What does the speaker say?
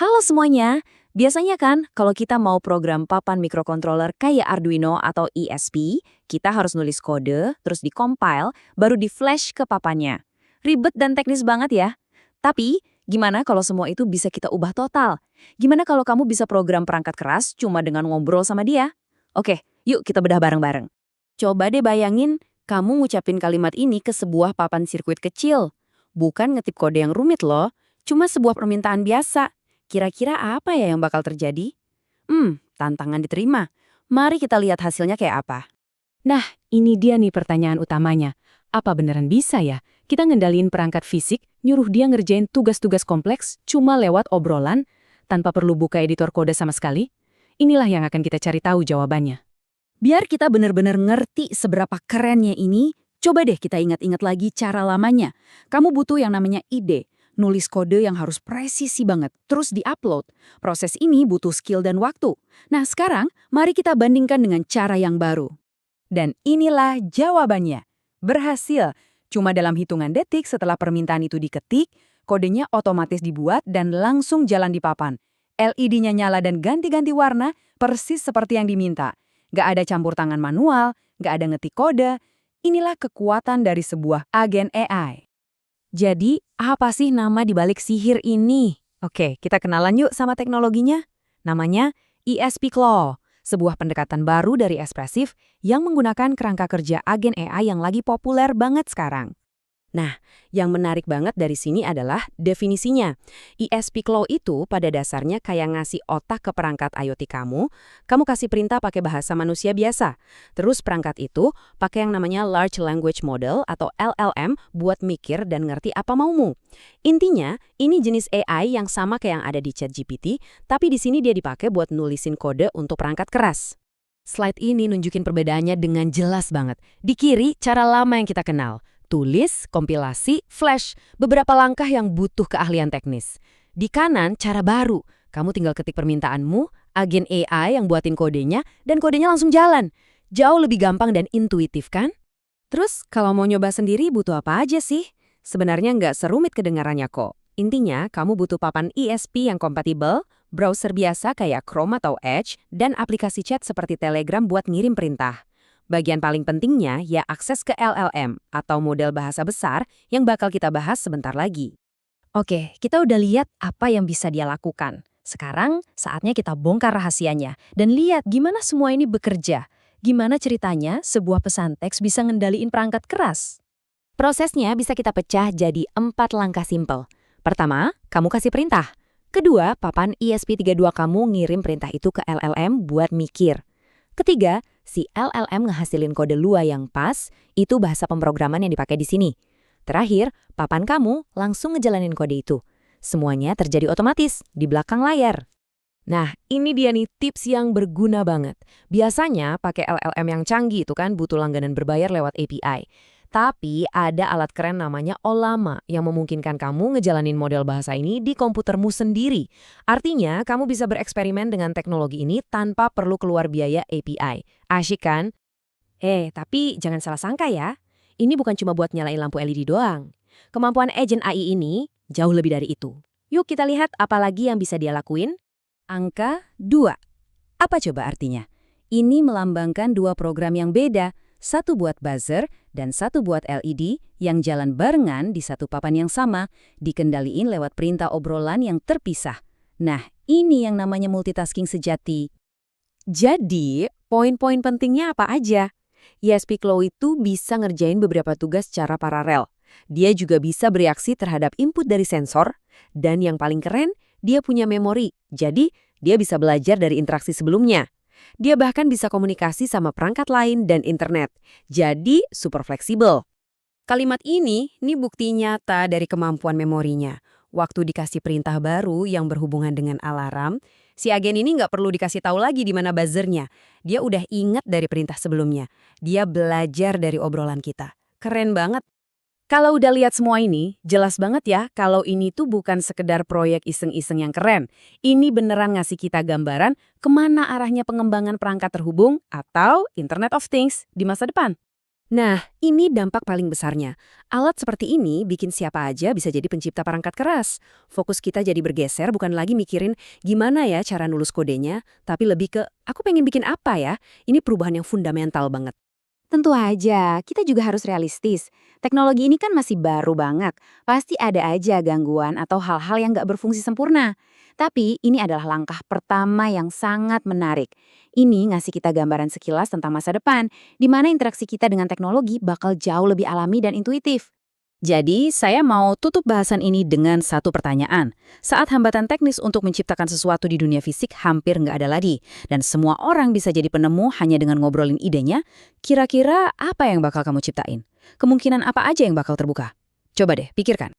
Halo semuanya, biasanya kan kalau kita mau program papan mikrokontroler kayak Arduino atau ESP, kita harus nulis kode, terus di-compile, baru di-flash ke papannya. Ribet dan teknis banget ya. Tapi, gimana kalau semua itu bisa kita ubah total? Gimana kalau kamu bisa program perangkat keras cuma dengan ngobrol sama dia? Oke, yuk kita bedah bareng-bareng. Coba deh bayangin, kamu ngucapin kalimat ini ke sebuah papan sirkuit kecil. Bukan ngetip kode yang rumit loh, cuma sebuah permintaan biasa. Kira-kira apa ya yang bakal terjadi? Tantangan diterima. Mari kita lihat hasilnya kayak apa. Nah, ini dia nih pertanyaan utamanya. Apa beneran bisa ya? Kita ngendaliin perangkat fisik, nyuruh dia ngerjain tugas-tugas kompleks cuma lewat obrolan, tanpa perlu buka editor kode sama sekali? Inilah yang akan kita cari tahu jawabannya. Biar kita benar-benar ngerti seberapa kerennya ini, coba deh kita ingat-ingat lagi cara lamanya. Kamu butuh yang namanya ide, nulis kode yang harus presisi banget, terus di-upload. Proses ini butuh skill dan waktu. Nah sekarang, mari kita bandingkan dengan cara yang baru. Dan inilah jawabannya. Berhasil. Cuma dalam hitungan detik setelah permintaan itu diketik, kodenya otomatis dibuat dan langsung jalan di papan. LED-nya nyala dan ganti-ganti warna persis seperti yang diminta. Gak ada campur tangan manual, gak ada ngetik kode. Inilah kekuatan dari sebuah agen AI. Jadi, apa sih nama dibalik sihir ini? Oke, kita kenalan yuk sama teknologinya. Namanya ESP Claw, sebuah pendekatan baru dari ekspresif yang menggunakan kerangka kerja agen AI yang lagi populer banget sekarang. Nah, yang menarik banget dari sini adalah definisinya. ESP Claw itu pada dasarnya kayak ngasih otak ke perangkat IoT kamu kasih perintah pakai bahasa manusia biasa. Terus perangkat itu pakai yang namanya Large Language Model atau LLM buat mikir dan ngerti apa maumu. Intinya, ini jenis AI yang sama kayak yang ada di ChatGPT, tapi di sini dia dipakai buat nulisin kode untuk perangkat keras. Slide ini nunjukin perbedaannya dengan jelas banget. Di kiri, cara lama yang kita kenal. Tulis, kompilasi, flash, beberapa langkah yang butuh keahlian teknis. Di kanan, cara baru. Kamu tinggal ketik permintaanmu, agen AI yang buatin kodenya, dan kodenya langsung jalan. Jauh lebih gampang dan intuitif kan? Terus, kalau mau nyoba sendiri butuh apa aja sih? Sebenarnya nggak serumit kedengarannya kok. Intinya, kamu butuh papan ESP yang kompatibel, browser biasa kayak Chrome atau Edge, dan aplikasi chat seperti Telegram buat ngirim perintah. Bagian paling pentingnya ya akses ke LLM atau model bahasa besar yang bakal kita bahas sebentar lagi. Oke, kita udah lihat apa yang bisa dia lakukan. Sekarang saatnya kita bongkar rahasianya dan lihat gimana semua ini bekerja. Gimana ceritanya sebuah pesan teks bisa ngendaliin perangkat keras. Prosesnya bisa kita pecah jadi 4 langkah simpel. Pertama, kamu kasih perintah. Kedua, papan ESP32 kamu ngirim perintah itu ke LLM buat mikir. Ketiga, si LLM ngehasilin kode Lua yang pas, itu bahasa pemrograman yang dipakai di sini. Terakhir, papan kamu langsung ngejalanin kode itu. Semuanya terjadi otomatis, di belakang layar. Nah, ini dia nih tips yang berguna banget. Biasanya pakai LLM yang canggih itu kan butuh langganan berbayar lewat API. Tapi ada alat keren namanya Ollama yang memungkinkan kamu ngejalanin model bahasa ini di komputermu sendiri. Artinya, kamu bisa bereksperimen dengan teknologi ini tanpa perlu keluar biaya API. Asyik kan? Tapi jangan salah sangka ya. Ini bukan cuma buat nyalain lampu LED doang. Kemampuan agent AI ini jauh lebih dari itu. Yuk kita lihat apa lagi yang bisa dia lakuin. Angka 2. Apa coba artinya? Ini melambangkan dua program yang beda. Satu buat buzzer dan satu buat LED yang jalan barengan di satu papan yang sama, dikendaliin lewat perintah obrolan yang terpisah. Nah, ini yang namanya multitasking sejati. Jadi, poin-poin pentingnya apa aja? ESP Claw itu bisa ngerjain beberapa tugas secara paralel. Dia juga bisa bereaksi terhadap input dari sensor, dan yang paling keren, dia punya memori. Jadi, dia bisa belajar dari interaksi sebelumnya. Dia bahkan bisa komunikasi sama perangkat lain dan internet. Jadi, super fleksibel. Kalimat ini bukti nyata dari kemampuan memorinya. Waktu dikasih perintah baru yang berhubungan dengan alarm, si agen ini nggak perlu dikasih tahu lagi di mana buzzernya. Dia udah ingat dari perintah sebelumnya. Dia belajar dari obrolan kita. Keren banget. Kalau udah lihat semua ini, jelas banget ya kalau ini tuh bukan sekedar proyek iseng-iseng yang keren. Ini beneran ngasih kita gambaran kemana arahnya pengembangan perangkat terhubung atau Internet of Things di masa depan. Nah, ini dampak paling besarnya. Alat seperti ini bikin siapa aja bisa jadi pencipta perangkat keras. Fokus kita jadi bergeser bukan lagi mikirin gimana ya cara nulis kodenya, tapi lebih ke aku pengen bikin apa ya? Ini perubahan yang fundamental banget. Tentu aja, kita juga harus realistis. Teknologi ini kan masih baru banget. Pasti ada aja gangguan atau hal-hal yang nggak berfungsi sempurna. Tapi ini adalah langkah pertama yang sangat menarik. Ini ngasih kita gambaran sekilas tentang masa depan, di mana interaksi kita dengan teknologi bakal jauh lebih alami dan intuitif. Jadi, saya mau tutup bahasan ini dengan satu pertanyaan. Saat hambatan teknis untuk menciptakan sesuatu di dunia fisik hampir nggak ada lagi, dan semua orang bisa jadi penemu hanya dengan ngobrolin idenya, kira-kira apa yang bakal kamu ciptain? Kemungkinan apa aja yang bakal terbuka? Coba deh, pikirkan.